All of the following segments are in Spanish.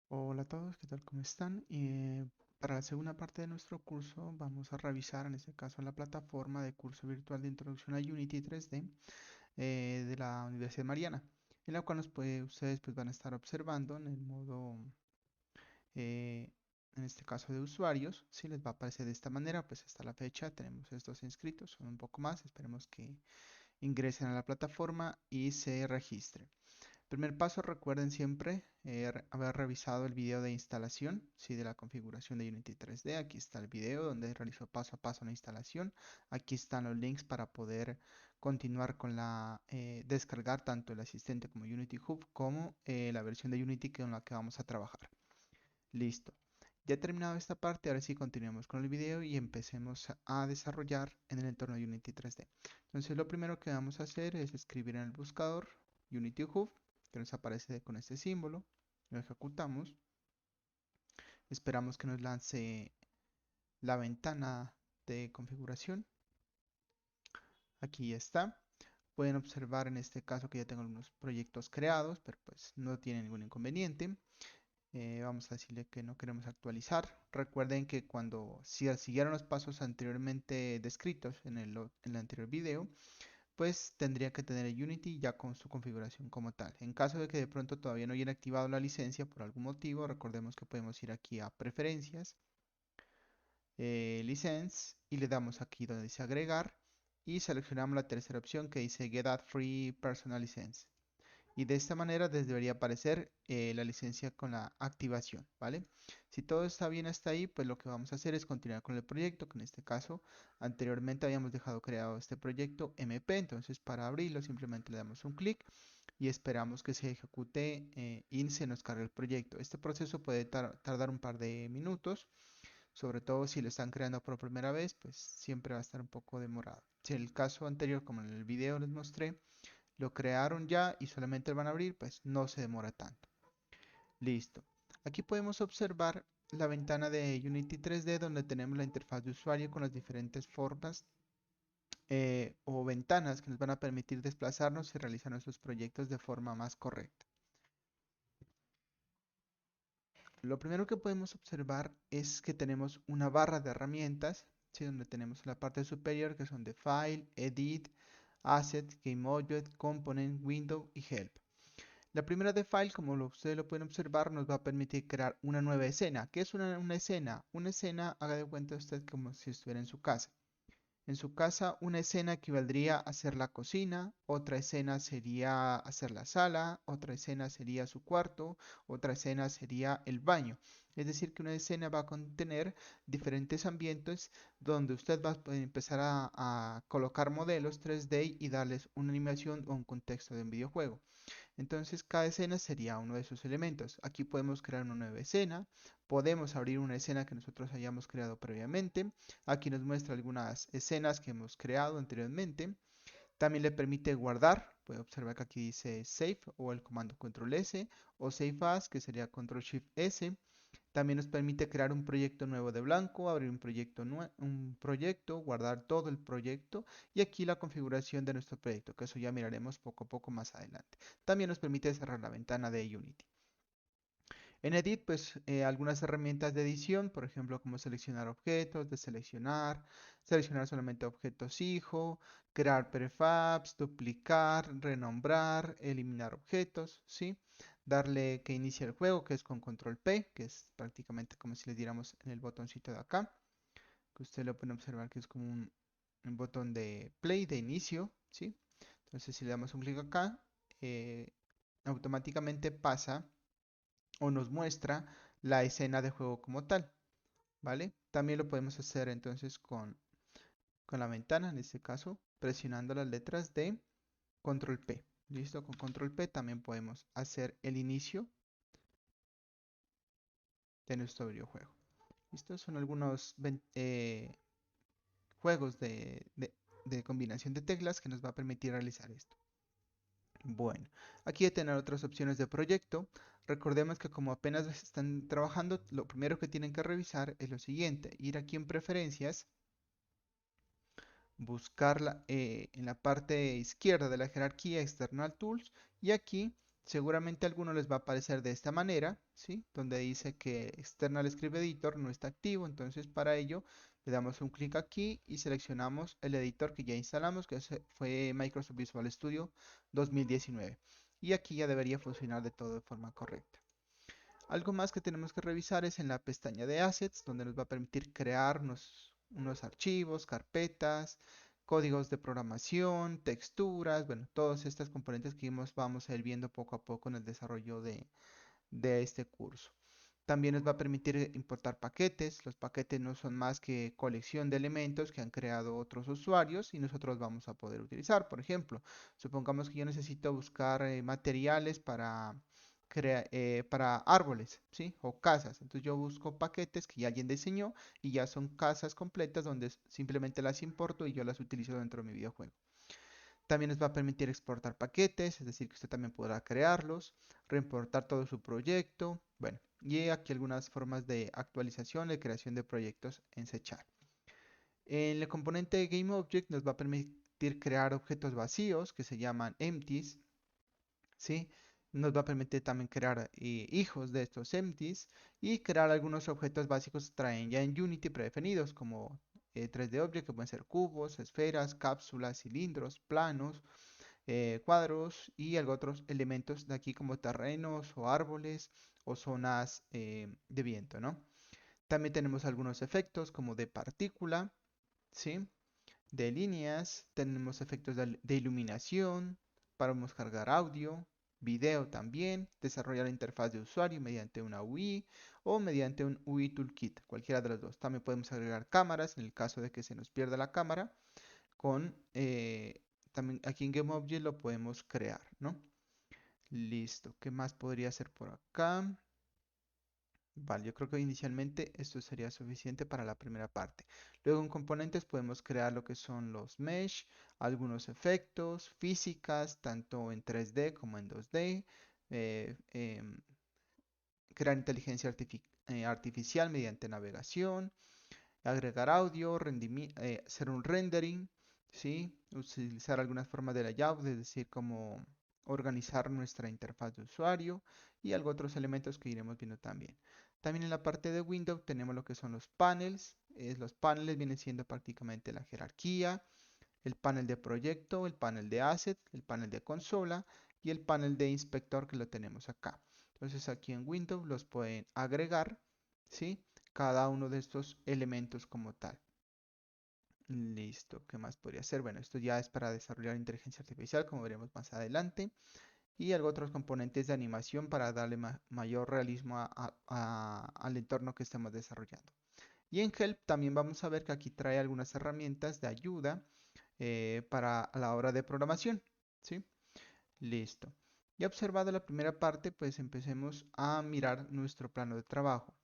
Hola a todos, ¿qué tal? ¿Cómo están? Para la segunda parte de nuestro curso vamos a revisar, en este caso, la plataforma de curso virtual de Introducción a Unity 3D de la Universidad Mariana, en la cual ustedes pues, van a estar observando en el modo, eh, en este caso de usuarios, si les va a aparecer de esta manera, pues hasta la fecha tenemos estos inscritos, son un poco más, esperemos que ingresen a la plataforma y se registren. Primer paso, recuerden siempre haber revisado el video de instalación, sí, de la configuración de Unity 3D. Aquí está el video donde realizó paso a paso la instalación. Aquí están los links para poder continuar con descargar tanto el asistente como Unity Hub como la versión de Unity con la que vamos a trabajar. Listo. Ya terminado esta parte, ahora sí continuemos con el video y empecemos a desarrollar en el entorno de Unity 3D. Entonces lo primero que vamos a hacer es escribir en el buscador Unity Hub, que nos aparece con este símbolo. Lo ejecutamos. Esperamos que nos lance la ventana de configuración. Aquí ya está. Pueden observar en este caso que ya tengo algunos proyectos creados, pero pues no tiene ningún inconveniente. Vamos a decirle que no queremos actualizar. Recuerden que si siguieron los pasos anteriormente descritos en el anterior video, pues tendría que tener el Unity ya con su configuración como tal. En caso de que de pronto todavía no hayan activado la licencia por algún motivo, recordemos que podemos ir aquí a preferencias, license, y le damos aquí donde dice agregar y seleccionamos la tercera opción que dice Get Ad Free Personal License. Y de esta manera les debería aparecer la licencia con la activación, ¿vale? Si todo está bien hasta ahí, pues lo que vamos a hacer es continuar con el proyecto, que en este caso anteriormente habíamos dejado creado este proyecto MP, entonces para abrirlo simplemente le damos un clic y esperamos que se ejecute y se nos cargue el proyecto. Este proceso puede tardar un par de minutos, sobre todo si lo están creando por primera vez, pues siempre va a estar un poco demorado. Si en el caso anterior, como en el video les mostré, lo crearon ya y solamente lo van a abrir, pues no se demora tanto. Listo. Aquí podemos observar la ventana de Unity 3D donde tenemos la interfaz de usuario con las diferentes formas o ventanas que nos van a permitir desplazarnos y realizar nuestros proyectos de forma más correcta. Lo primero que podemos observar es que tenemos una barra de herramientas, ¿sí? Donde tenemos en la parte superior que son de File, Edit, Asset, Game Object, Component, Window y Help. La primera de File, como ustedes lo pueden observar, nos va a permitir crear una nueva escena. ¿Qué es una escena? Una escena, haga de cuenta usted como si estuviera en su casa. En su casa, una escena equivaldría a hacer la cocina, otra escena sería hacer la sala, otra escena sería su cuarto, otra escena sería el baño. Es decir, que una escena va a contener diferentes ambientes donde usted va a poder empezar a colocar modelos 3D y darles una animación o un contexto de un videojuego. Entonces, cada escena sería uno de esos elementos. Aquí podemos crear una nueva escena, podemos abrir una escena que nosotros hayamos creado previamente. Aquí nos muestra algunas escenas que hemos creado anteriormente. También le permite guardar. Puede observar que aquí dice Save o el comando Control S o Save As, que sería Control Shift S. También nos permite crear un proyecto nuevo de blanco, abrir un proyecto, guardar todo el proyecto y aquí la configuración de nuestro proyecto, que eso ya miraremos poco a poco más adelante. También nos permite cerrar la ventana de Unity. En Edit, pues algunas herramientas de edición, por ejemplo, como seleccionar objetos, deseleccionar, seleccionar solamente objetos hijo, crear prefabs, duplicar, renombrar, eliminar objetos, ¿sí? Darle que inicie el juego, que es con control P, que es prácticamente como si le diéramos en el botoncito de acá, que usted lo puede observar que es como un botón de play, de inicio, ¿sí? Entonces, si le damos un clic acá, eh, automáticamente pasa o nos muestra la escena de juego como tal, ¿vale? También lo podemos hacer entonces con la ventana, en este caso, presionando las letras de control P. ¿Listo? Con control P también podemos hacer el inicio de nuestro videojuego. ¿Listo? Son algunos juegos de combinación de teclas que nos va a permitir realizar esto. Bueno, aquí de tener otras opciones de proyecto. Recordemos que como apenas están trabajando, lo primero que tienen que revisar es lo siguiente, ir aquí en preferencias, buscar en la parte izquierda de la jerarquía External Tools y aquí Seguramente a algunos les va a aparecer de esta manera, ¿sí? Donde dice que External Script Editor no está activo, entonces para ello le damos un clic aquí y seleccionamos el editor que ya instalamos, que fue Microsoft Visual Studio 2019. Y aquí ya debería funcionar de todo de forma correcta. Algo más que tenemos que revisar es en la pestaña de Assets, donde nos va a permitir crear unos archivos, carpetas, códigos de programación, texturas, bueno, todas estas componentes que vamos a ir viendo poco a poco en el desarrollo de este curso. También nos va a permitir importar paquetes. Los paquetes no son más que colección de elementos que han creado otros usuarios y nosotros vamos a poder utilizar. Por ejemplo, supongamos que yo necesito buscar materiales para árboles, ¿sí? O casas. Entonces yo busco paquetes que ya alguien diseñó y ya son casas completas donde simplemente las importo y yo las utilizo dentro de mi videojuego. También nos va a permitir exportar paquetes, es decir, que usted también podrá crearlos, reimportar todo su proyecto. Bueno, y aquí algunas formas de actualización y creación de proyectos en C#. En el componente de GameObject nos va a permitir crear objetos vacíos que se llaman empties, ¿sí? Nos va a permitir también crear hijos de estos empties y crear algunos objetos básicos que traen ya en Unity predefinidos como 3D Object, que pueden ser cubos, esferas, cápsulas, cilindros, planos, cuadros y algo otros elementos de aquí como terrenos o árboles o zonas de viento, ¿no? También tenemos algunos efectos como de partícula, ¿sí? De líneas, tenemos efectos de iluminación, podemos cargar audio, video también, desarrollar la interfaz de usuario mediante una UI o mediante un UI Toolkit, cualquiera de los dos. También podemos agregar cámaras en el caso de que se nos pierda la cámara con también aquí en GameObject lo podemos crear, ¿no? Listo. ¿Qué más podría hacer por acá? Vale, yo creo que inicialmente esto sería suficiente para la primera parte. Luego en componentes podemos crear lo que son los mesh, algunos efectos, físicas, tanto en 3D como en 2D, eh, em, crear inteligencia artificial mediante navegación, agregar audio, hacer un rendering, ¿sí? Utilizar algunas formas de layout, es decir, como organizar nuestra interfaz de usuario y algo otros elementos que iremos viendo también. También en la parte de Windows tenemos lo que son los panels. Los paneles vienen siendo prácticamente la jerarquía, el panel de proyecto, el panel de asset, el panel de consola y el panel de inspector que lo tenemos acá. Entonces aquí en Windows los pueden agregar, ¿sí? Cada uno de estos elementos como tal. Listo, ¿qué más podría ser? Bueno, esto ya es para desarrollar inteligencia artificial, como veremos más adelante. Y algo otros componentes de animación para darle mayor realismo al entorno que estamos desarrollando. Y en Help también vamos a ver que aquí trae algunas herramientas de ayuda para la hora de programación. ¿Sí? Listo. Y observado la primera parte, pues empecemos a mirar nuestro plano de trabajo.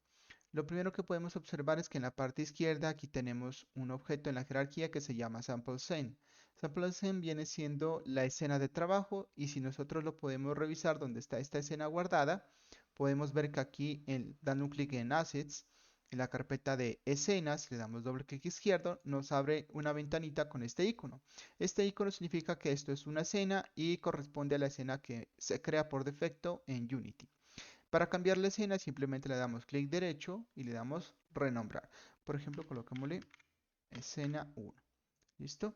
Lo primero que podemos observar es que en la parte izquierda aquí tenemos un objeto en la jerarquía que se llama Sample Scene. Sample Scene viene siendo la escena de trabajo y si nosotros lo podemos revisar donde está esta escena guardada, podemos ver que aquí dando un clic en Assets, en la carpeta de escenas, le damos doble clic izquierdo, nos abre una ventanita con este icono. Este icono significa que esto es una escena y corresponde a la escena que se crea por defecto en Unity. Para cambiar la escena simplemente le damos clic derecho y le damos renombrar. Por ejemplo, colocémosle escena 1. ¿Listo?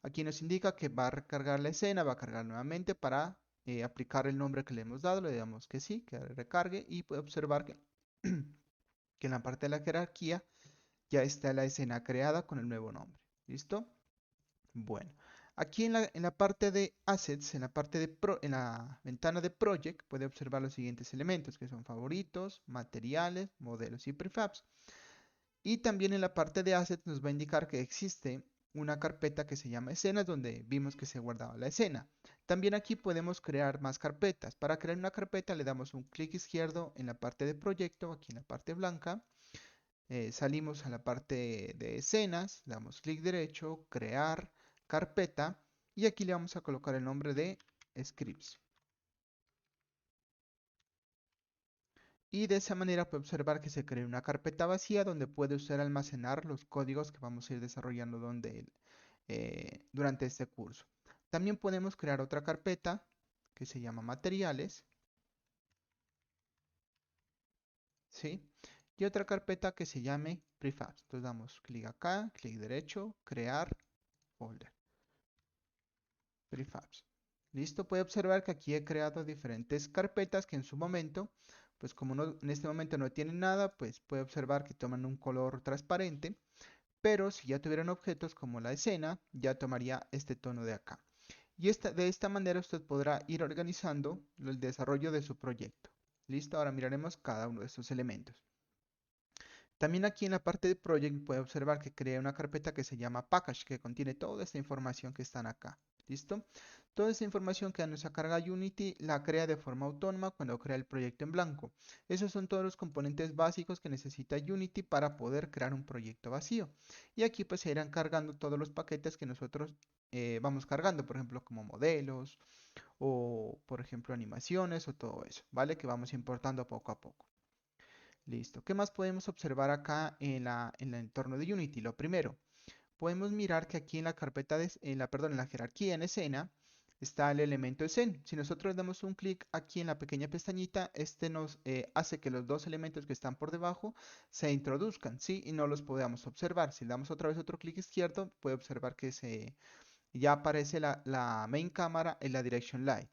Aquí nos indica que va a recargar la escena, va a cargar nuevamente para aplicar el nombre que le hemos dado. Le damos que sí, que recargue y puede observar que, que en la parte de la jerarquía ya está la escena creada con el nuevo nombre. ¿Listo? Bueno, aquí en la parte de Assets, en la ventana de Project, puede observar los siguientes elementos, que son favoritos, materiales, modelos y prefabs. Y también en la parte de Assets nos va a indicar que existe una carpeta que se llama escenas, donde vimos que se guardaba la escena. También aquí podemos crear más carpetas. Para crear una carpeta le damos un clic izquierdo en la parte de proyecto, aquí en la parte blanca. Salimos a la parte de escenas, le damos clic derecho, crear carpeta y aquí le vamos a colocar el nombre de scripts. Y de esa manera puede observar que se crea una carpeta vacía donde puede usted almacenar los códigos que vamos a ir desarrollando durante este curso. También podemos crear otra carpeta que se llama materiales, ¿sí? Y otra carpeta que se llame prefabs. Entonces damos clic acá, clic derecho, crear folder, prefabs. Listo, puede observar que aquí he creado diferentes carpetas que en su momento, pues como no, en este momento no tienen nada, pues puede observar que toman un color transparente, pero si ya tuvieran objetos como la escena, ya tomaría este tono de acá. Y de esta manera usted podrá ir organizando el desarrollo de su proyecto. Listo, ahora miraremos cada uno de estos elementos. También aquí en la parte de Project puede observar que crea una carpeta que se llama Package, que contiene toda esta información que están acá. ¿Listo? Toda esta información que a nuestra carga Unity la crea de forma autónoma cuando crea el proyecto en blanco. Esos son todos los componentes básicos que necesita Unity para poder crear un proyecto vacío. Y aquí pues se irán cargando todos los paquetes que nosotros vamos cargando, por ejemplo, como modelos o, por ejemplo, animaciones o todo eso, ¿vale? Que vamos importando poco a poco. Listo. ¿Qué más podemos observar acá en el entorno de Unity? Lo primero, podemos mirar que aquí en la carpeta perdón, en la jerarquía en escena está el elemento scene. Si nosotros damos un clic aquí en la pequeña pestañita, este nos hace que los dos elementos que están por debajo se introduzcan, ¿sí? Y no los podamos observar. Si le damos otra vez otro clic izquierdo, puede observar que ya aparece la main cámara en la direction light.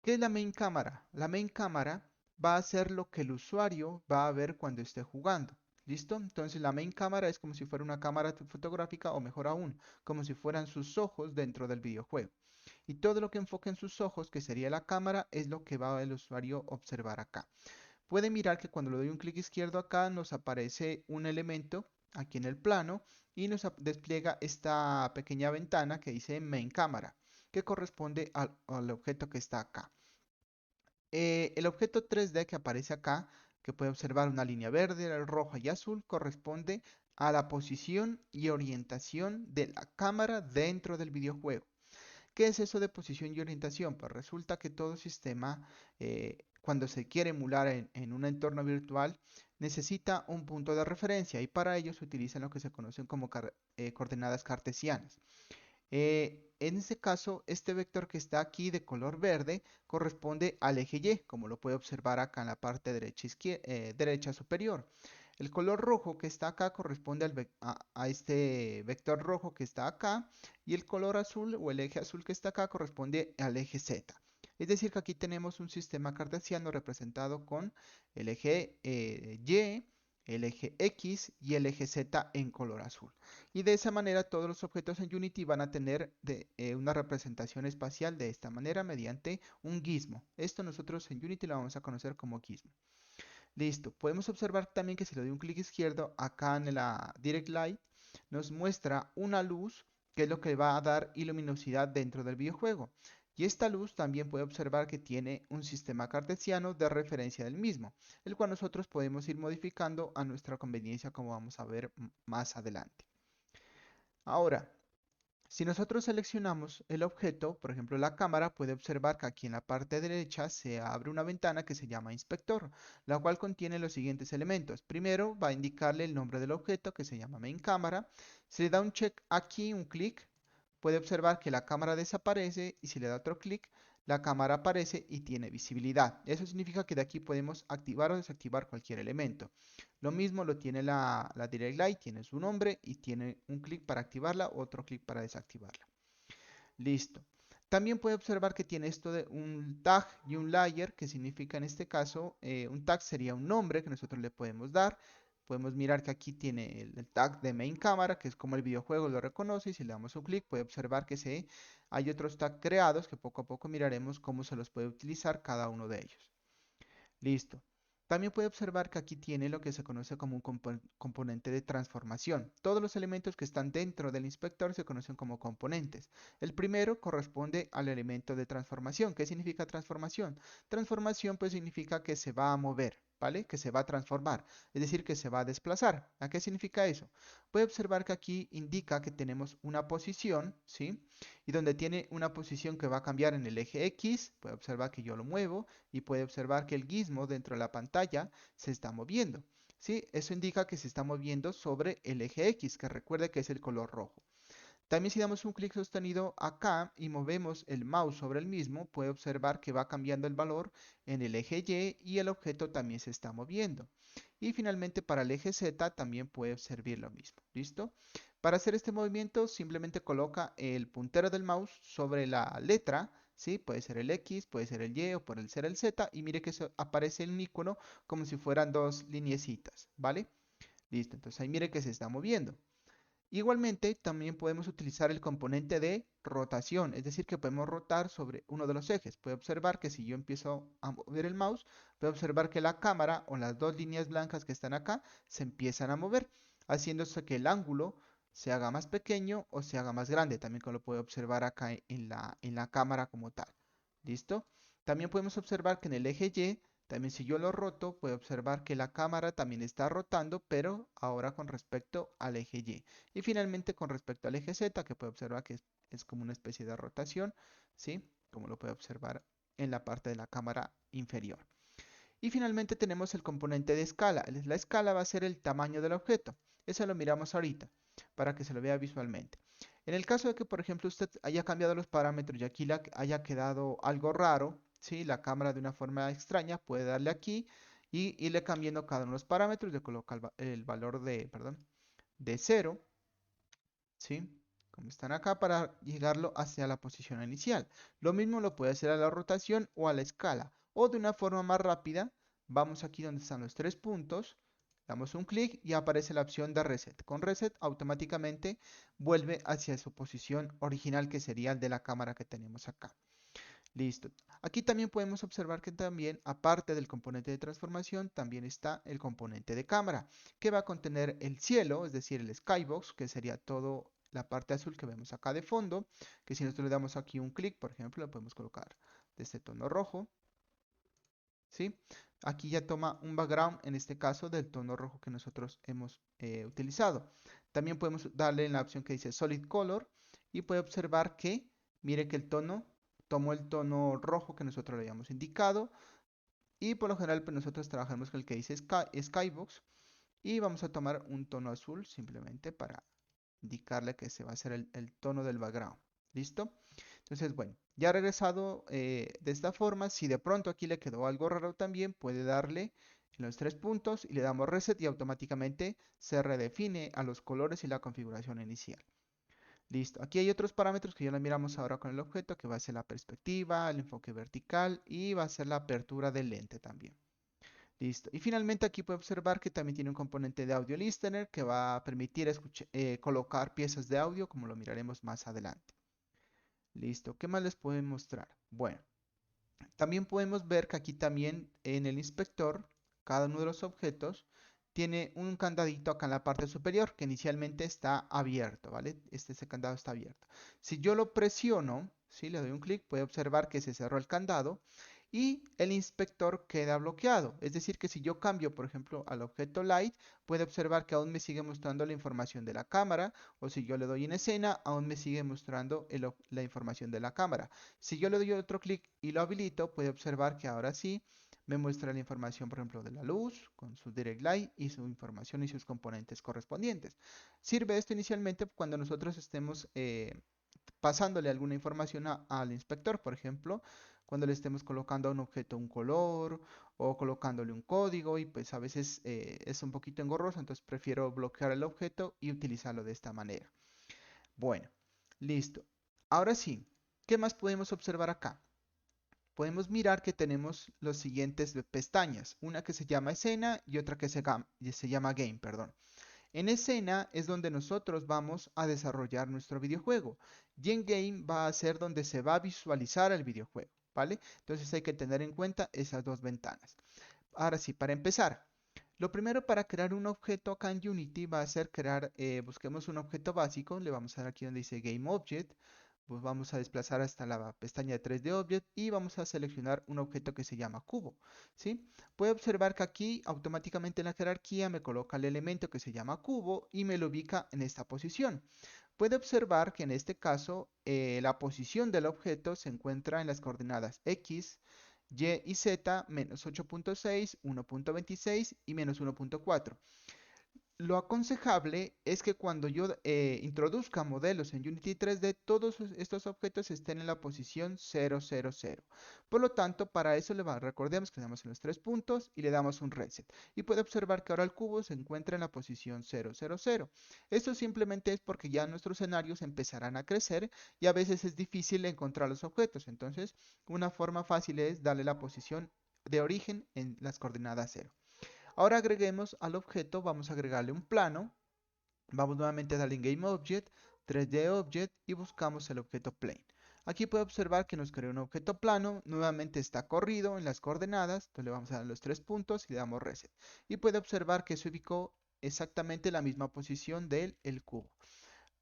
¿Qué es la main cámara? La main cámara va a ser lo que el usuario va a ver cuando esté jugando. ¿Listo? Entonces la main cámara es como si fuera una cámara fotográfica o mejor aún, como si fueran sus ojos dentro del videojuego. Y todo lo que enfoque en sus ojos, que sería la cámara, es lo que va el usuario a observar acá. Puede mirar que cuando le doy un clic izquierdo acá nos aparece un elemento aquí en el plano y nos despliega esta pequeña ventana que dice main cámara, que corresponde al objeto que está acá. El objeto 3D que aparece acá, que puede observar una línea verde, roja y azul, corresponde a la posición y orientación de la cámara dentro del videojuego. ¿Qué es eso de posición y orientación? Pues resulta que todo sistema, cuando se quiere emular en un entorno virtual, necesita un punto de referencia y para ello se utilizan lo que se conocen como coordenadas cartesianas. En este caso, este vector que está aquí de color verde corresponde al eje Y, como lo puede observar acá en la parte derecha, derecha superior. El color rojo que está acá corresponde a este vector rojo que está acá y el color azul o el eje azul que está acá corresponde al eje Z. Es decir, que aquí tenemos un sistema cartesiano representado con el eje Y, el eje X y el eje Z en color azul. Y de esa manera todos los objetos en Unity van a tener una representación espacial de esta manera mediante un gizmo. Esto nosotros en Unity lo vamos a conocer como gizmo. Listo. Podemos observar también que si le doy un clic izquierdo acá en la Direct Light nos muestra una luz que es lo que va a dar iluminosidad dentro del videojuego. Y esta luz también puede observar que tiene un sistema cartesiano de referencia del mismo, el cual nosotros podemos ir modificando a nuestra conveniencia como vamos a ver más adelante. Ahora, si nosotros seleccionamos el objeto, por ejemplo la cámara, puede observar que aquí en la parte derecha se abre una ventana que se llama inspector, la cual contiene los siguientes elementos. Primero va a indicarle el nombre del objeto que se llama main cámara. Si le da un check aquí, un clic, puede observar que la cámara desaparece y si le da otro clic, la cámara aparece y tiene visibilidad. Eso significa que de aquí podemos activar o desactivar cualquier elemento. Lo mismo lo tiene la Direct Light, tiene su nombre y tiene un clic para activarla, otro clic para desactivarla. Listo. También puede observar que tiene esto de un tag y un layer, que significa en este caso, un tag sería un nombre que nosotros le podemos dar. Podemos mirar que aquí tiene el tag de main cámara, que es como el videojuego lo reconoce, y si le damos un clic puede observar que hay otros tags creados que poco a poco miraremos cómo se los puede utilizar cada uno de ellos. Listo. También puede observar que aquí tiene lo que se conoce como un componente de transformación. Todos los elementos que están dentro del inspector se conocen como componentes. El primero corresponde al elemento de transformación. ¿Qué significa transformación? Transformación pues significa que se va a mover, ¿vale? Que se va a transformar, es decir, que se va a desplazar. ¿A qué significa eso? Puede observar que aquí indica que tenemos una posición, ¿sí? Y donde tiene una posición que va a cambiar en el eje X, puede observar que yo lo muevo y puede observar que el gizmo dentro de la pantalla se está moviendo. ¿Sí? Eso indica que se está moviendo sobre el eje X, que recuerde que es el color rojo. También si damos un clic sostenido acá y movemos el mouse sobre el mismo, puede observar que va cambiando el valor en el eje Y y el objeto también se está moviendo. Y finalmente para el eje Z también puede servir lo mismo. ¿Listo? Para hacer este movimiento simplemente coloca el puntero del mouse sobre la letra, ¿sí? Puede ser el X, puede ser el Y o puede ser el Z y mire que aparece el icono como si fueran dos lineecitas, ¿vale? Listo, entonces ahí mire que se está moviendo. Igualmente, también podemos utilizar el componente de rotación, es decir, que podemos rotar sobre uno de los ejes. Puede observar que si yo empiezo a mover el mouse, puede observar que la cámara o las dos líneas blancas que están acá se empiezan a mover, haciéndose que el ángulo se haga más pequeño o se haga más grande, también como lo puede observar acá en la cámara como tal. ¿Listo? También podemos observar que en el eje Y también si yo lo roto, puedo observar que la cámara también está rotando, pero ahora con respecto al eje Y. Y finalmente con respecto al eje Z, que puede observar que es como una especie de rotación, ¿sí? Como lo puede observar en la parte de la cámara inferior. Y finalmente tenemos el componente de escala. La escala va a ser el tamaño del objeto. Eso lo miramos ahorita, para que se lo vea visualmente. En el caso de que, por ejemplo, usted haya cambiado los parámetros y aquí haya quedado algo raro, ¿sí? La cámara de una forma extraña, puede darle aquí y irle cambiando cada uno de los parámetros. Le coloca el valor de, perdón, de 0, ¿sí? Como están acá para llegarlo hacia la posición inicial. Lo mismo lo puede hacer a la rotación o a la escala. O de una forma más rápida, vamos aquí donde están los tres puntos, damos un clic y aparece la opción de reset. Con reset automáticamente vuelve hacia su posición original que sería el de la cámara que tenemos acá. Listo. Aquí también podemos observar que también, aparte del componente de transformación, también está el componente de cámara, que va a contener el cielo, es decir, el skybox, que sería todo la parte azul que vemos acá de fondo, que si nosotros le damos aquí un clic, por ejemplo, lo podemos colocar de este tono rojo, ¿sí? Aquí ya toma un background, en este caso, del tono rojo que nosotros hemos utilizado. También podemos darle en la opción que dice Solid Color y puede observar que, mire que el tono tomó el tono rojo que nosotros le habíamos indicado y por lo general pues nosotros trabajamos con el que dice Skybox y vamos a tomar un tono azul simplemente para indicarle que se va a hacer el tono del background. ¿Listo? Entonces, bueno, ya regresado de esta forma, si de pronto aquí le quedó algo raro también, puede darle en los tres puntos y le damos reset y automáticamente se redefine a los colores y la configuración inicial. Listo. Aquí hay otros parámetros que ya lo miramos ahora con el objeto, que va a ser la perspectiva, el enfoque vertical y va a ser la apertura del lente también. Listo. Y finalmente aquí puede observar que también tiene un componente de audio listener que va a permitir colocar piezas de audio, como lo miraremos más adelante. Listo. ¿Qué más les puedo mostrar? Bueno, también podemos ver que aquí también en el inspector, cada uno de los objetos tiene un candadito acá en la parte superior que inicialmente está abierto, ¿vale? Ese candado está abierto. Si yo lo presiono, si le doy un clic, puede observar que se cerró el candado y el inspector queda bloqueado. Es decir, que si yo cambio, por ejemplo, al objeto Light, puede observar que aún me sigue mostrando la información de la cámara, o si yo le doy en escena, aún me sigue mostrando la información de la cámara. Si yo le doy otro clic y lo habilito, puede observar que ahora sí me muestra la información, por ejemplo, de la luz, con su Direct Light y su información y sus componentes correspondientes. Sirve esto inicialmente cuando nosotros estemos pasándole alguna información al inspector, por ejemplo, cuando le estemos colocando a un objeto un color o colocándole un código y pues a veces es un poquito engorroso, entonces prefiero bloquear el objeto y utilizarlo de esta manera. Bueno, listo. Ahora sí, ¿qué más podemos observar acá? Podemos mirar que tenemos los siguientes pestañas, una que se llama escena y otra que se llama game, perdón. En escena es donde nosotros vamos a desarrollar nuestro videojuego y en game va a ser donde se va a visualizar el videojuego, ¿vale? Entonces hay que tener en cuenta esas dos ventanas. Ahora sí, para empezar, lo primero para crear un objeto acá en Unity va a ser busquemos un objeto básico, le vamos a dar aquí donde dice Game Object, pues vamos a desplazar hasta la pestaña de 3D Object y vamos a seleccionar un objeto que se llama cubo, ¿sí? Puede observar que aquí automáticamente en la jerarquía me coloca el elemento que se llama cubo y me lo ubica en esta posición. Puede observar que en este caso la posición del objeto se encuentra en las coordenadas X, Y y Z menos 8.6, 1.26 y menos 1.4. lo aconsejable es que cuando yo introduzca modelos en Unity 3D, todos estos objetos estén en la posición 000. Por lo tanto, para eso recordemos que le damos en los tres puntos y le damos un reset. Y puede observar que ahora el cubo se encuentra en la posición 000. Esto simplemente es porque ya nuestros escenarios empezarán a crecer y a veces es difícil encontrar los objetos. Entonces, una forma fácil es darle la posición de origen en las coordenadas 0. Ahora agreguemos al objeto, vamos a agregarle un plano. Vamos nuevamente a darle en Game Object, 3D Object y buscamos el objeto Plane. Aquí puede observar que nos creó un objeto plano, nuevamente está corrido en las coordenadas, entonces le vamos a dar los tres puntos y le damos Reset. Y puede observar que se ubicó exactamente en la misma posición del cubo.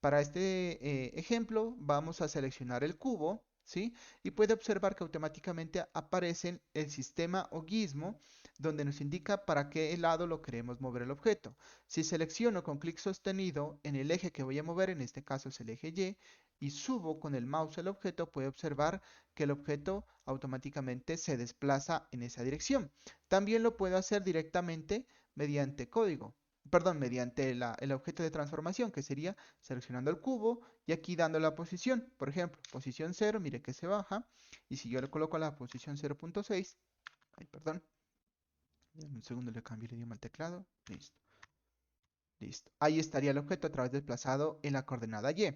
Para este ejemplo vamos a seleccionar el cubo, ¿sí? Y puede observar que automáticamente aparece el sistema o gizmo donde nos indica para qué lado lo queremos mover el objeto. Si selecciono con clic sostenido en el eje que voy a mover, en este caso es el eje Y subo con el mouse el objeto, puede observar que el objeto automáticamente se desplaza en esa dirección. También lo puedo hacer directamente mediante código. Perdón, mediante el objeto de transformación, que sería seleccionando el cubo y aquí dando la posición. Por ejemplo, posición 0, mire que se baja. Y si yo le coloco la posición 0.6, ay, perdón, en un segundo le cambio el idioma al teclado. Listo, listo. Ahí estaría el objeto otra vez desplazado en la coordenada Y.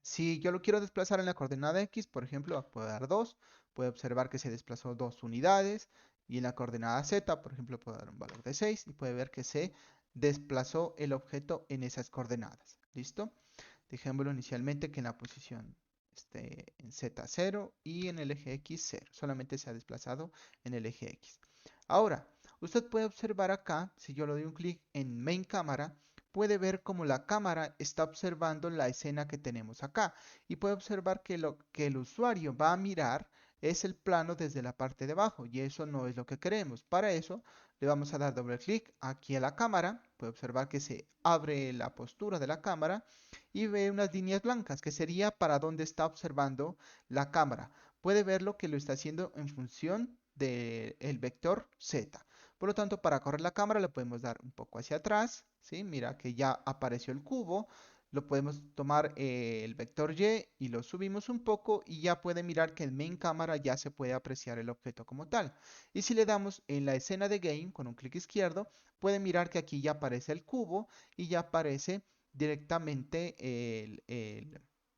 Si yo lo quiero desplazar en la coordenada X, por ejemplo, puedo dar 2, puede observar que se desplazó 2 unidades, y en la coordenada Z, por ejemplo, puedo dar un valor de 6 y puede ver que se desplazó el objeto en esas coordenadas. ¿Listo? Dejémoslo inicialmente que en la posición esté en Z0 y en el eje X 0. Solamente se ha desplazado en el eje X. Ahora, usted puede observar acá, si yo le doy un clic en Main Cámara, puede ver cómo la cámara está observando la escena que tenemos acá y puede observar que lo que el usuario va a mirar es el plano desde la parte de abajo y eso no es lo que queremos. Para eso le vamos a dar doble clic aquí a la cámara, puede observar que se abre la postura de la cámara y ve unas líneas blancas que sería para dónde está observando la cámara. Puede ver lo que lo está haciendo en función del vector Z. Por lo tanto, para correr la cámara le podemos dar un poco hacia atrás, ¿sí? Mira que ya apareció el cubo. Lo podemos tomar el vector Y lo subimos un poco y ya puede mirar que en main cámara ya se puede apreciar el objeto como tal. Y si le damos en la escena de game con un clic izquierdo, puede mirar que aquí ya aparece el cubo y ya aparece directamente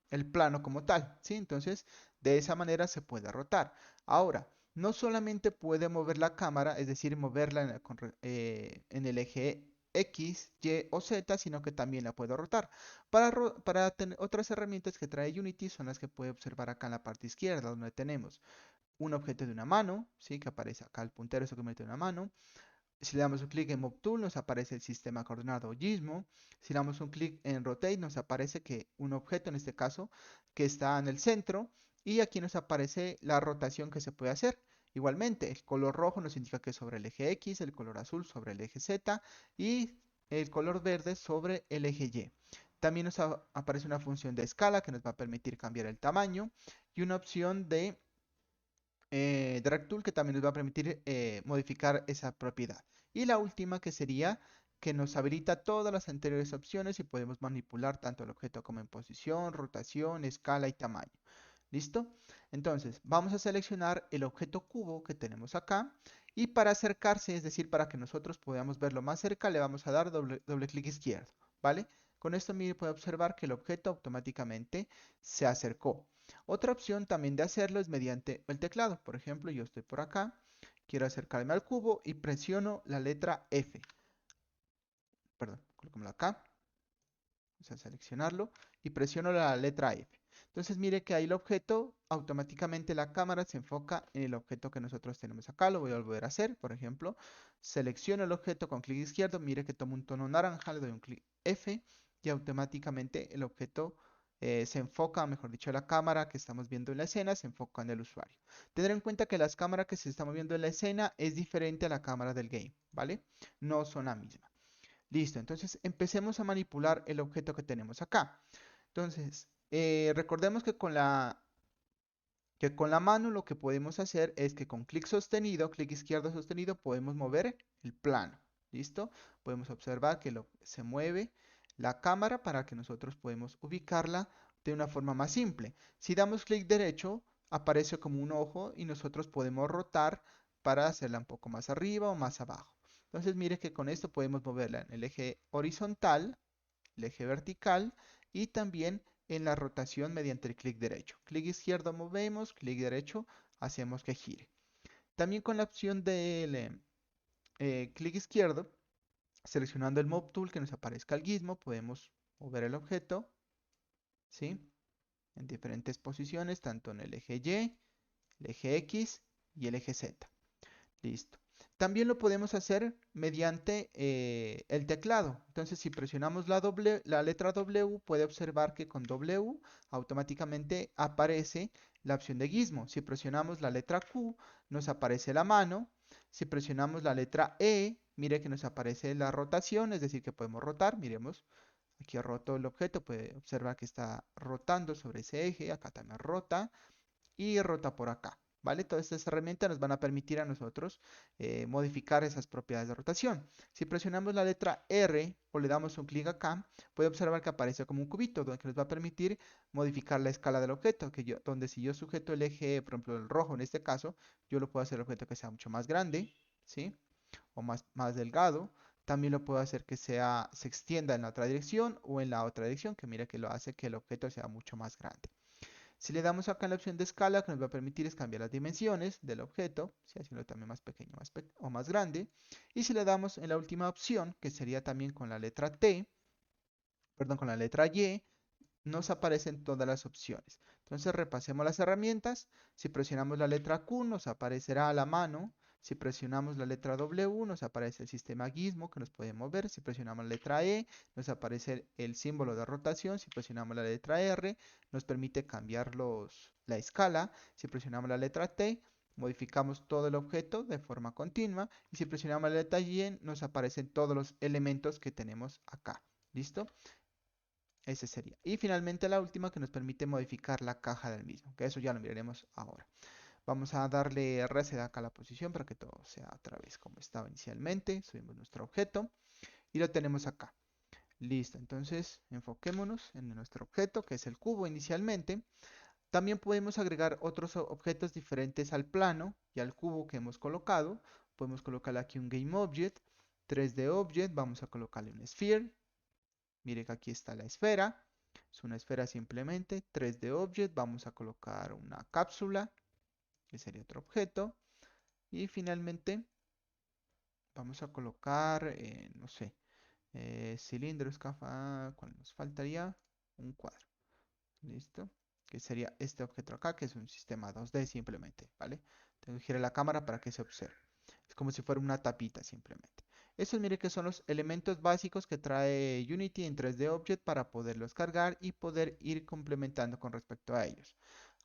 el plano como tal, ¿sí? Entonces, de esa manera se puede rotar. Ahora, no solamente puede mover la cámara, es decir, moverla en el eje X, Y o Z, sino que también la puedo rotar. Para tener otras herramientas que trae Unity son las que puede observar acá en la parte izquierda, donde tenemos un objeto de una mano, ¿sí? Que aparece acá el puntero, eso que mete una mano. Si le damos un clic en Move Tool, nos aparece el sistema coordenado o gizmo. Si le damos un clic en Rotate, nos aparece que un objeto, en este caso, que está en el centro. Y aquí nos aparece la rotación que se puede hacer. Igualmente, el color rojo nos indica que es sobre el eje X, el color azul sobre el eje Z y el color verde sobre el eje Y. También nos aparece una función de escala que nos va a permitir cambiar el tamaño y una opción de Drag Tool que también nos va a permitir modificar esa propiedad. Y la última que sería que nos habilita todas las anteriores opciones y podemos manipular tanto el objeto como en posición, rotación, escala y tamaño. ¿Listo? Entonces, vamos a seleccionar el objeto cubo que tenemos acá y para acercarse, es decir, para que nosotros podamos verlo más cerca, le vamos a dar doble clic izquierdo, ¿vale? Con esto, mire, puede observar que el objeto automáticamente se acercó. Otra opción también de hacerlo es mediante el teclado. Por ejemplo, yo estoy por acá, quiero acercarme al cubo y presiono la letra F. Perdón, colocémoslo acá. Vamos a seleccionarlo y presiono la letra F. Entonces mire que ahí el objeto, automáticamente la cámara se enfoca en el objeto que nosotros tenemos acá. Lo voy a volver a hacer, por ejemplo, selecciono el objeto con clic izquierdo, mire que toma un tono naranja, le doy un clic F y automáticamente el objeto se enfoca, mejor dicho, la cámara que estamos viendo en la escena se enfoca en el usuario. Tener en cuenta que las cámaras que se están moviendo en la escena es diferente a la cámara del game, ¿vale? No son la misma. Listo, entonces empecemos a manipular el objeto que tenemos acá. Entonces, recordemos que con la mano lo que podemos hacer es que con clic sostenido, clic izquierdo sostenido, podemos mover el plano. ¿Listo? Podemos observar que se mueve la cámara para que nosotros podemos ubicarla de una forma más simple. Si damos clic derecho, aparece como un ojo y nosotros podemos rotar para hacerla un poco más arriba o más abajo. Entonces mire que con esto podemos moverla en el eje horizontal, el eje vertical y también en la rotación mediante el clic derecho. Clic izquierdo movemos, clic derecho hacemos que gire. También con la opción del clic izquierdo, seleccionando el Move Tool que nos aparezca el gizmo, podemos mover el objeto, ¿sí? En diferentes posiciones, tanto en el eje Y, el eje X y el eje Z. Listo. También lo podemos hacer mediante el teclado. Entonces, si presionamos la letra W, puede observar que con W automáticamente aparece la opción de gizmo. Si presionamos la letra Q, nos aparece la mano. Si presionamos la letra E, mire que nos aparece la rotación, es decir, que podemos rotar. Miremos, aquí roto el objeto, puede observar que está rotando sobre ese eje. Acá también rota y rota por acá. ¿Vale? Todas estas herramientas nos van a permitir a nosotros modificar esas propiedades de rotación. Si presionamos la letra R o le damos un clic acá, puede observar que aparece como un cubito, donde nos va a permitir modificar la escala del objeto, donde si yo sujeto el eje, por ejemplo, el rojo en este caso, yo lo puedo hacer el objeto que sea mucho más grande, ¿sí? O más delgado. También lo puedo hacer que se extienda en la otra dirección o en la otra dirección, que mira que lo hace que el objeto sea mucho más grande. Si le damos acá en la opción de escala, lo que nos va a permitir es cambiar las dimensiones del objeto, si haciendo también más pequeño o más grande. Y si le damos en la última opción, que sería también con la letra T, perdón, con la letra Y, nos aparecen todas las opciones. Entonces repasemos las herramientas. Si presionamos la letra Q, nos aparecerá a la mano. Si presionamos la letra W, nos aparece el sistema Gizmo que nos puede mover. Si presionamos la letra E, nos aparece el símbolo de rotación. Si presionamos la letra R, nos permite cambiar la escala. Si presionamos la letra T, modificamos todo el objeto de forma continua. Y si presionamos la letra Y, nos aparecen todos los elementos que tenemos acá. ¿Listo? Ese sería. Y finalmente la última que nos permite modificar la caja del mismo, que eso ya lo miraremos ahora. Vamos a darle reset acá a la posición para que todo sea otra vez como estaba inicialmente. Subimos nuestro objeto y lo tenemos acá. Listo, entonces enfoquémonos en nuestro objeto, que es el cubo inicialmente. También podemos agregar otros objetos diferentes al plano y al cubo que hemos colocado. Podemos colocarle aquí un Game Object, 3D Object, vamos a colocarle un Sphere. Mire que aquí está la esfera. Es una esfera simplemente. 3D Object. Vamos a colocar una cápsula, que sería otro objeto. Y finalmente vamos a colocar, no sé, cilindro, escafa. ¿Cuál nos faltaría? Un cuadro. ¿Listo? Que sería este objeto acá, que es un sistema 2D simplemente, ¿vale? Tengo que girar la cámara para que se observe. Es como si fuera una tapita simplemente. Estos, mire que son los elementos básicos que trae Unity en 3D Object para poderlos cargar y poder ir complementando con respecto a ellos.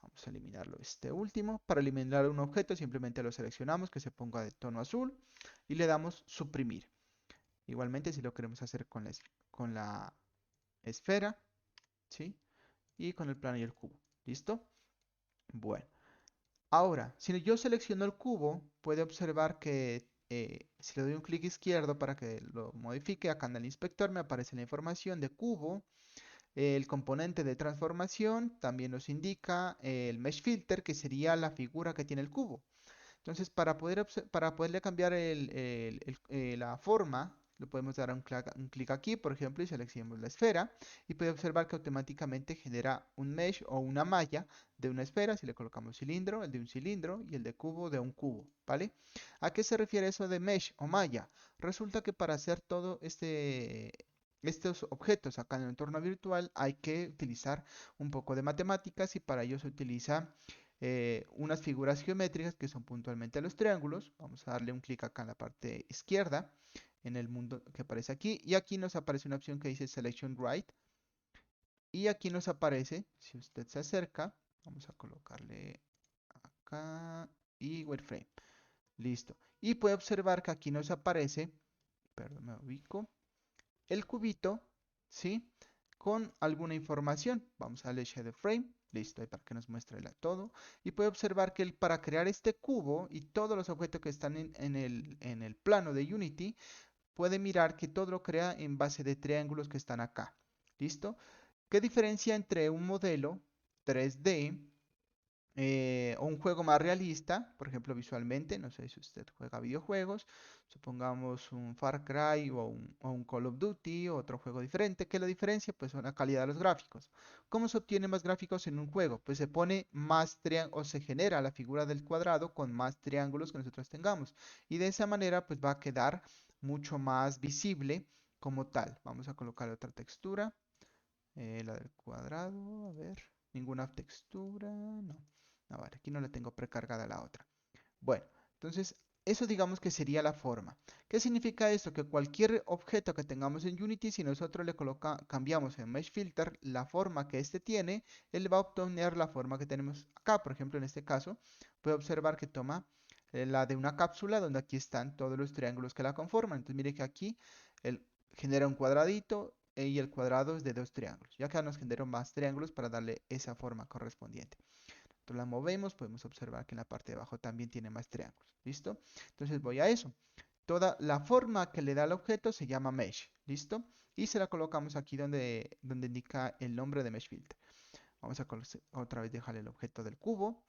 Vamos a eliminarlo este último. Para eliminar un objeto simplemente lo seleccionamos que se ponga de tono azul y le damos suprimir. Igualmente si lo queremos hacer con la esfera, ¿sí? Y con el plano y el cubo. ¿Listo? Bueno. Ahora, si yo selecciono el cubo, puede observar que si le doy un clic izquierdo para que lo modifique, acá en el inspector me aparece la información de cubo, el componente de transformación, también nos indica el mesh filter, que sería la figura que tiene el cubo. Entonces, para poderle cambiar la forma, le podemos dar un clic aquí, por ejemplo, y seleccionamos la esfera. Y puede observar que automáticamente genera un mesh o una malla de una esfera. Si le colocamos cilindro, el de un cilindro y el de cubo de un cubo, ¿vale? ¿A qué se refiere eso de mesh o malla? Resulta que para hacer todo estos objetos acá en el entorno virtual hay que utilizar un poco de matemáticas y para ello se utiliza unas figuras geométricas que son puntualmente los triángulos. Vamos a darle un clic acá en la parte izquierda, en el mundo que aparece aquí. Y aquí nos aparece una opción que dice Selection Right. Y aquí nos aparece, si usted se acerca, vamos a colocarle acá y Wireframe. Listo. Y puede observar que aquí nos aparece, perdón, me ubico, el cubito, ¿sí? Con alguna información. Vamos a darle Shadow Frame. Listo, ahí para que nos muestre todo. Y puede observar que para crear este cubo y todos los objetos que están en el plano de Unity, puede mirar que todo lo crea en base de triángulos que están acá. ¿Listo? ¿Qué diferencia entre un modelo 3D o un juego más realista, por ejemplo, visualmente? No sé si usted juega videojuegos, supongamos un Far Cry o un Call of Duty, o otro juego diferente. ¿Qué es la diferencia? Pues son la calidad de los gráficos. ¿Cómo se obtiene más gráficos en un juego? Pues se pone más triángulos, o se genera la figura del cuadrado con más triángulos que nosotros tengamos. Y de esa manera, pues va a quedar mucho más visible como tal. Vamos a colocar otra textura, la del cuadrado, a ver, ninguna textura, no. No, vale, aquí no la tengo precargada la otra. Bueno, entonces eso digamos que sería la forma. ¿Qué significa esto? Que cualquier objeto que tengamos en Unity, si nosotros cambiamos en Mesh Filter la forma que este tiene, él va a obtener la forma que tenemos acá. Por ejemplo, en este caso, puede observar que toma la de una cápsula donde aquí están todos los triángulos que la conforman. Entonces mire que aquí él genera un cuadradito y el cuadrado es de dos triángulos. Ya acá nos generó más triángulos para darle esa forma correspondiente. Entonces la movemos, podemos observar que en la parte de abajo también tiene más triángulos. ¿Listo? Entonces voy a eso. Toda la forma que le da al objeto se llama mesh. ¿Listo? Y se la colocamos aquí donde indica el nombre de mesh filter. Vamos a otra vez dejarle el objeto del cubo.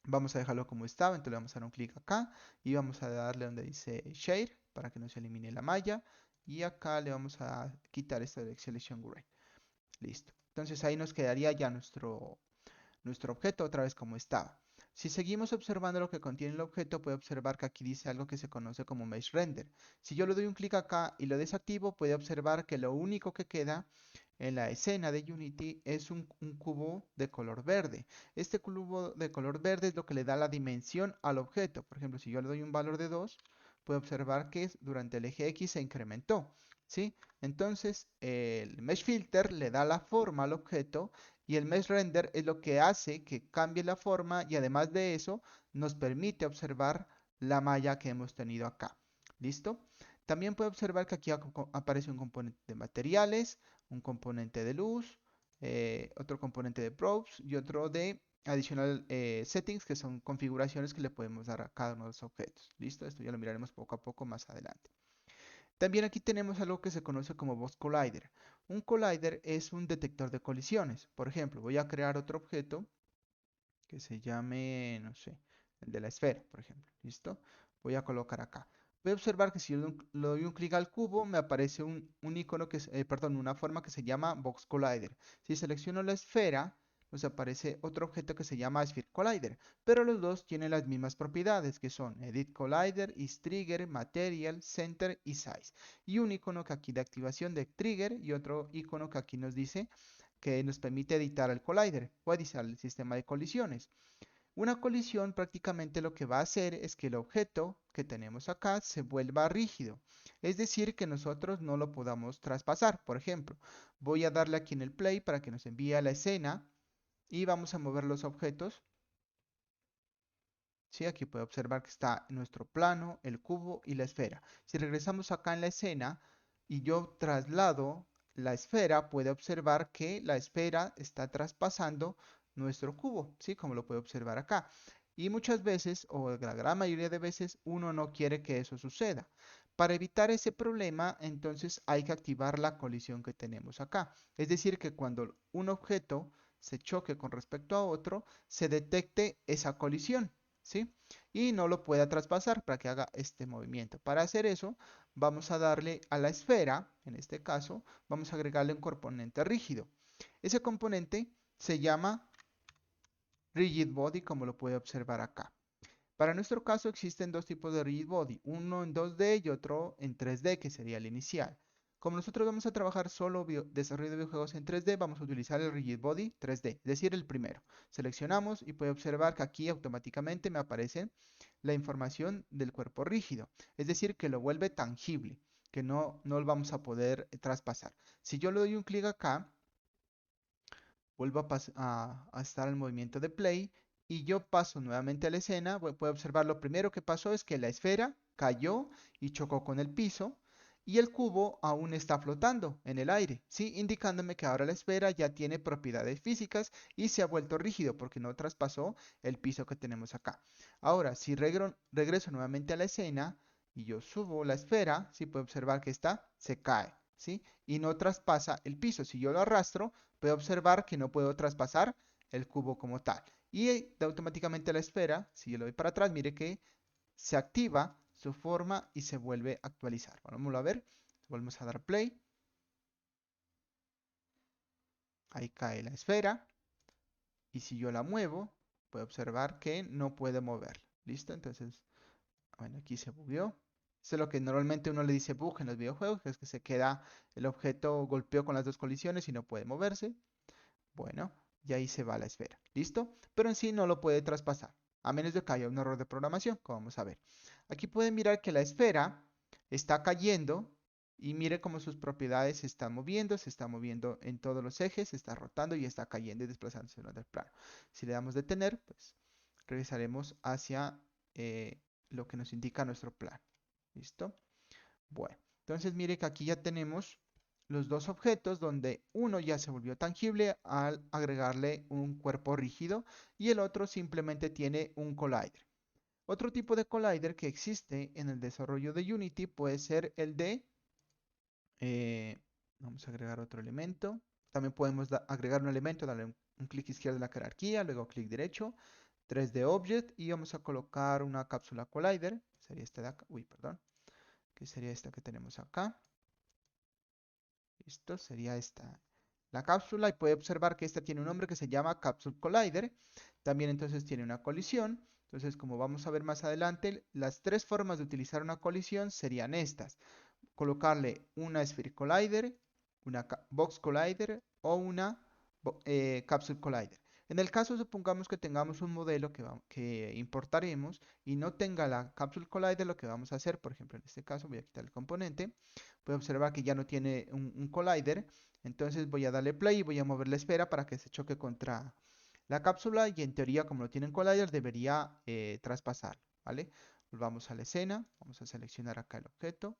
Vamos a dejarlo como estaba, entonces le vamos a dar un clic acá y vamos a darle donde dice Shade para que no se elimine la malla. Y acá le vamos a quitar esta de Selection Gray. Listo. Entonces ahí nos quedaría ya nuestro objeto otra vez como estaba. Si seguimos observando lo que contiene el objeto, puede observar que aquí dice algo que se conoce como Mesh Render. Si yo le doy un clic acá y lo desactivo, puede observar que lo único que queda en la escena de Unity es un cubo de color verde. Este cubo de color verde es lo que le da la dimensión al objeto. Por ejemplo, si yo le doy un valor de 2, puede observar que durante el eje X se incrementó. ¿Sí? Entonces, el Mesh Filter le da la forma al objeto y el Mesh Render es lo que hace que cambie la forma y además de eso nos permite observar la malla que hemos tenido acá. ¿Listo? También puede observar que aquí aparece un componente de materiales, un componente de luz, otro componente de props y otro de adicional settings, que son configuraciones que le podemos dar a cada uno de los objetos. ¿Listo? Esto ya lo miraremos poco a poco más adelante. También aquí tenemos algo que se conoce como Box Collider. Un collider es un detector de colisiones. Por ejemplo, voy a crear otro objeto que se llame, no sé, el de la esfera, por ejemplo. ¿Listo? Voy a colocar acá. Voy a observar que si yo le doy un clic al cubo, me aparece un icono que es, perdón, una forma que se llama Box Collider. Si selecciono la esfera, nos aparece otro objeto que se llama Sphere Collider, pero los dos tienen las mismas propiedades, que son Edit Collider, Is Trigger, Material, Center y Size. Y un icono que aquí de activación de Trigger y otro icono que aquí nos dice que nos permite editar el collider o editar el sistema de colisiones. Una colisión prácticamente lo que va a hacer es que el objeto que tenemos acá se vuelva rígido, es decir, que nosotros no lo podamos traspasar. Por ejemplo, voy a darle aquí en el play para que nos envíe a la escena y vamos a mover los objetos. ¿Sí? Aquí puede observar que está nuestro plano, el cubo y la esfera. Si regresamos acá en la escena y yo traslado la esfera, puede observar que la esfera está traspasando nuestro cubo, ¿sí? Como lo puede observar acá. Y muchas veces, o la gran mayoría de veces, uno no quiere que eso suceda. Para evitar ese problema, entonces hay que activar la colisión que tenemos acá. Es decir, que cuando un objeto se choque con respecto a otro, se detecte esa colisión. ¿Sí? Y no lo pueda traspasar para que haga este movimiento. Para hacer eso, vamos a darle a la esfera, en este caso, vamos a agregarle un componente rígido. Ese componente se llama Rigid Body, como lo puede observar acá. Para nuestro caso existen dos tipos de Rigid Body, uno en 2D y otro en 3D, que sería el inicial. Como nosotros vamos a trabajar solo desarrollo de videojuegos en 3D, vamos a utilizar el Rigid Body 3D, es decir, el primero. Seleccionamos y puede observar que aquí automáticamente me aparece la información del cuerpo rígido, es decir, que lo vuelve tangible, que no lo vamos a poder traspasar. Si yo le doy un clic acá, vuelvo a estar el movimiento de play y yo paso nuevamente a la escena. Puede observar lo primero que pasó es que la esfera cayó y chocó con el piso y el cubo aún está flotando en el aire, ¿sí? Indicándome que ahora la esfera ya tiene propiedades físicas y se ha vuelto rígido porque no traspasó el piso que tenemos acá. Ahora, si regreso nuevamente a la escena y yo subo la esfera, ¿sí? Puede observar que esta se cae, ¿sí? Y no traspasa el piso. Si yo lo arrastro, puede observar que no puedo traspasar el cubo como tal. Y automáticamente la esfera, si yo lo doy para atrás, mire que se activa su forma y se vuelve a actualizar. Vamos a ver. Volvemos a dar play. Ahí cae la esfera. Y si yo la muevo, puede observar que no puede moverla. ¿Listo? Entonces, bueno, aquí se bugueó. Eso es lo que normalmente uno le dice bug en los videojuegos, que es que se queda el objeto golpeó con las dos colisiones y no puede moverse. Bueno, y ahí se va la esfera. ¿Listo? Pero en sí no lo puede traspasar, a menos de que haya un error de programación, como vamos a ver. Aquí pueden mirar que la esfera está cayendo y mire cómo sus propiedades se está moviendo en todos los ejes, se está rotando y está cayendo y desplazándose en el plano. Si le damos detener, pues regresaremos hacia lo que nos indica nuestro plan. ¿Listo? Bueno, entonces mire que aquí ya tenemos los dos objetos donde uno ya se volvió tangible al agregarle un cuerpo rígido y el otro simplemente tiene un collider. Otro tipo de collider que existe en el desarrollo de Unity puede ser el de, eh, vamos a agregar otro elemento. También podemos agregar un elemento, darle un clic izquierdo en la jerarquía, luego clic derecho, 3D Object y vamos a colocar una cápsula collider, sería esta de acá, uy, perdón, que sería esta que tenemos acá. Listo, sería esta la cápsula y puede observar que esta tiene un nombre que se llama Capsule Collider. También entonces tiene una colisión. Entonces, como vamos a ver más adelante, las tres formas de utilizar una colisión serían estas. Colocarle una Sphere Collider, una Box Collider o una Capsule Collider. En el caso, supongamos que tengamos un modelo que importaremos y no tenga la Capsule Collider, lo que vamos a hacer, por ejemplo, en este caso voy a quitar el componente, puede observar que ya no tiene un collider, entonces voy a darle play y voy a mover la esfera para que se choque contra la cápsula y en teoría como no tienen collider debería traspasar, ¿vale? Volvamos a la escena, vamos a seleccionar acá el objeto,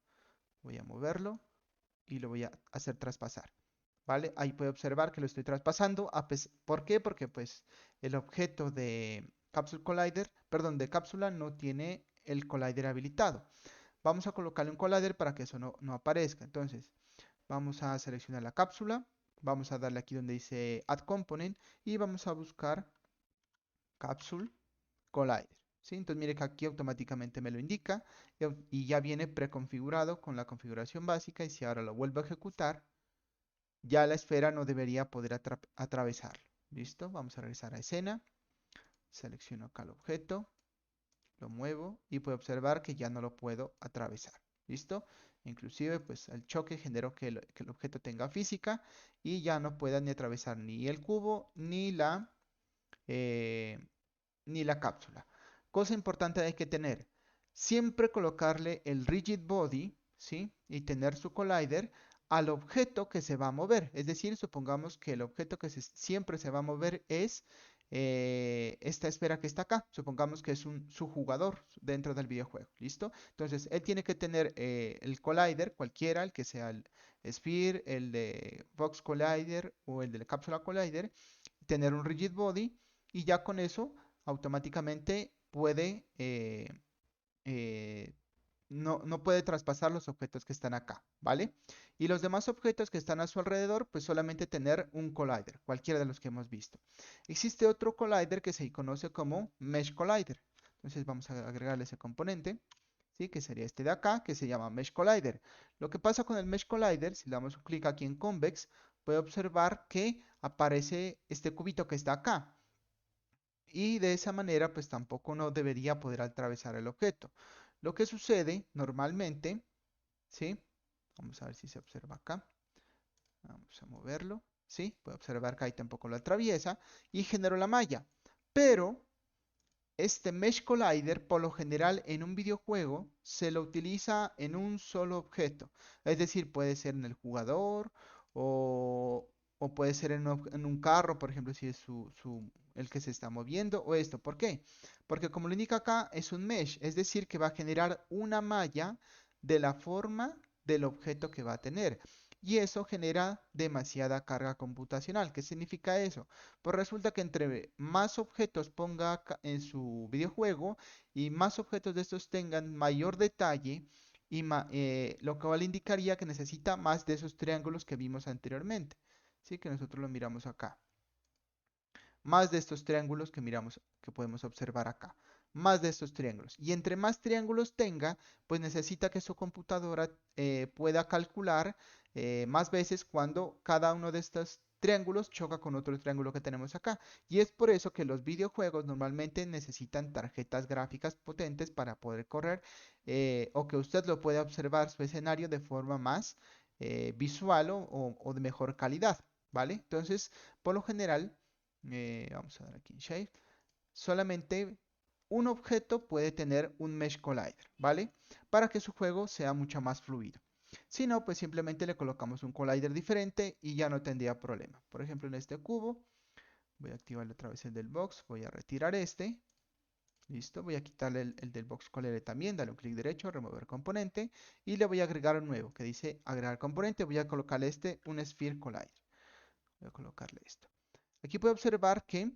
voy a moverlo y lo voy a hacer traspasar, ¿vale? Ahí puede observar que lo estoy traspasando, ¿por qué? Porque pues el objeto de Capsule Collider, perdón, de cápsula no tiene el collider habilitado. Vamos a colocarle un collider para que eso no aparezca. Entonces, vamos a seleccionar la cápsula, vamos a darle aquí donde dice Add Component y vamos a buscar Capsule Collider. ¿Sí? Entonces, mire que aquí automáticamente me lo indica y ya viene preconfigurado con la configuración básica y si ahora lo vuelvo a ejecutar, ya la esfera no debería poder atravesarlo. ¿Listo? Vamos a regresar a escena, selecciono acá el objeto, lo muevo y puedo observar que ya no lo puedo atravesar. ¿Listo? Inclusive, pues el choque generó que el objeto tenga física y ya no pueda ni atravesar ni el cubo eh, ni la cápsula. Cosa importante hay que tener, siempre colocarle el rigid body, ¿sí? Y tener su collider al objeto que se va a mover. Es decir, supongamos que el objeto que siempre se va a mover es esta esfera que está acá. Supongamos que es su jugador dentro del videojuego. ¿Listo? Entonces, él tiene que tener el collider, cualquiera, el que sea el Sphere, el de Box Collider o el de la Cápsula Collider, tener un rigid body y ya con eso automáticamente puede eh, no puede traspasar los objetos que están acá, ¿vale? Y los demás objetos que están a su alrededor, pues solamente tener un collider, cualquiera de los que hemos visto. Existe otro collider que se conoce como Mesh Collider. Entonces vamos a agregarle ese componente, ¿sí? Que sería este de acá, que se llama Mesh Collider. Lo que pasa con el Mesh Collider, si le damos un clic aquí en Convex, puede observar que aparece este cubito que está acá. Y de esa manera, pues tampoco no debería poder atravesar el objeto. Lo que sucede normalmente, ¿sí? Vamos a ver si se observa acá. Vamos a moverlo, ¿sí? Puede observar que ahí tampoco lo atraviesa y generó la malla. Pero este Mesh Collider, por lo general, en un videojuego se lo utiliza en un solo objeto. Es decir, puede ser en el jugador o puede ser en un carro, por ejemplo, si es el que se está moviendo o esto. ¿Por qué? Porque como lo indica acá, es un mesh, es decir, que va a generar una malla de la forma del objeto que va a tener. y eso genera demasiada carga computacional. ¿Qué significa eso? Pues resulta que entre más objetos ponga en su videojuego y más objetos de estos tengan mayor detalle, lo cual indicaría que necesita más de esos triángulos que vimos anteriormente. Sí, que nosotros lo miramos acá. Más de estos triángulos que miramos, que podemos observar acá. Más de estos triángulos. Y entre más triángulos tenga, pues necesita que su computadora pueda calcular más veces cuando cada uno de estos triángulos choca con otro triángulo que tenemos acá. Y es por eso que los videojuegos normalmente necesitan tarjetas gráficas potentes para poder correr o que usted lo pueda observar su escenario de forma más visual o de mejor calidad, ¿vale? Entonces, por lo general, vamos a dar aquí en Shape, solamente un objeto puede tener un Mesh Collider, ¿vale? Para que su juego sea mucho más fluido. Si no, pues simplemente le colocamos un collider diferente y ya no tendría problema. Por ejemplo, en este cubo, voy a activarle otra vez el del box, voy a retirar este. Listo, voy a quitarle el del box collider también, dale un clic derecho, remover componente y le voy a agregar un nuevo que dice agregar componente. Voy a colocarle un Sphere Collider. Voy a colocarle esto. Aquí puede observar que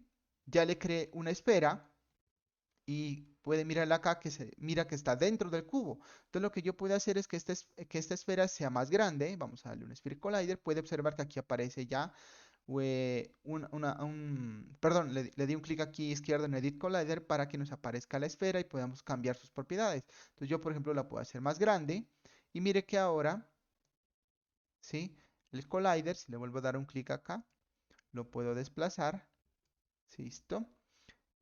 ya le creé una esfera y puede mirar acá mira que está dentro del cubo. Entonces lo que yo puedo hacer es que esta esfera sea más grande. Vamos a darle un Sphere Collider. Puede observar que aquí aparece ya perdón, le di un clic aquí izquierdo en Edit Collider para que nos aparezca la esfera y podamos cambiar sus propiedades. Entonces yo, por ejemplo, la puedo hacer más grande y mire que ahora, ¿sí? El Collider, si le vuelvo a dar un clic acá, lo puedo desplazar. ¿Listo?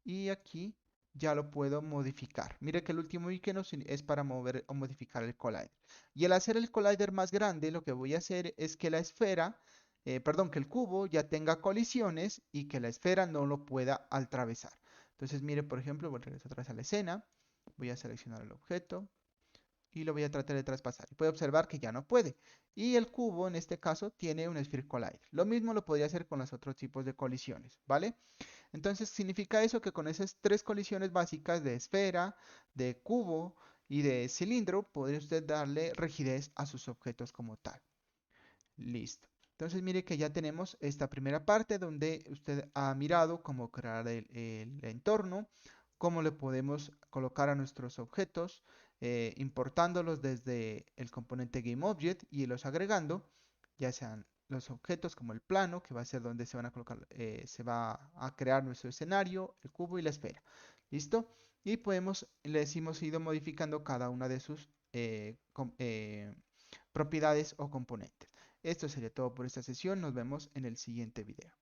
Y aquí ya lo puedo modificar. Mire que el último icono es para mover o modificar el collider. Y al hacer el collider más grande, lo que voy a hacer es que la esfera, perdón, que el cubo ya tenga colisiones y que la esfera no lo pueda atravesar. Entonces, mire, por ejemplo, voy a regresar otra vez a la escena. Voy a seleccionar el objeto y lo voy a tratar de traspasar. Y puede observar que ya no puede. Y el cubo, en este caso, tiene un Sphere Collider. Lo mismo lo podría hacer con los otros tipos de colisiones, ¿vale? Entonces significa eso que con esas tres colisiones básicas de esfera, de cubo y de cilindro, podría usted darle rigidez a sus objetos como tal. Listo. Entonces mire que ya tenemos esta primera parte donde usted ha mirado cómo crear el entorno, cómo le podemos colocar a nuestros objetos, importándolos desde el componente GameObject y los agregando, ya sean los objetos como el plano, que va a ser donde se van a colocar, se va a crear nuestro escenario, el cubo y la esfera. ¿Listo? Y les hemos ido modificando cada una de sus propiedades o componentes. Esto sería todo por esta sesión. Nos vemos en el siguiente video.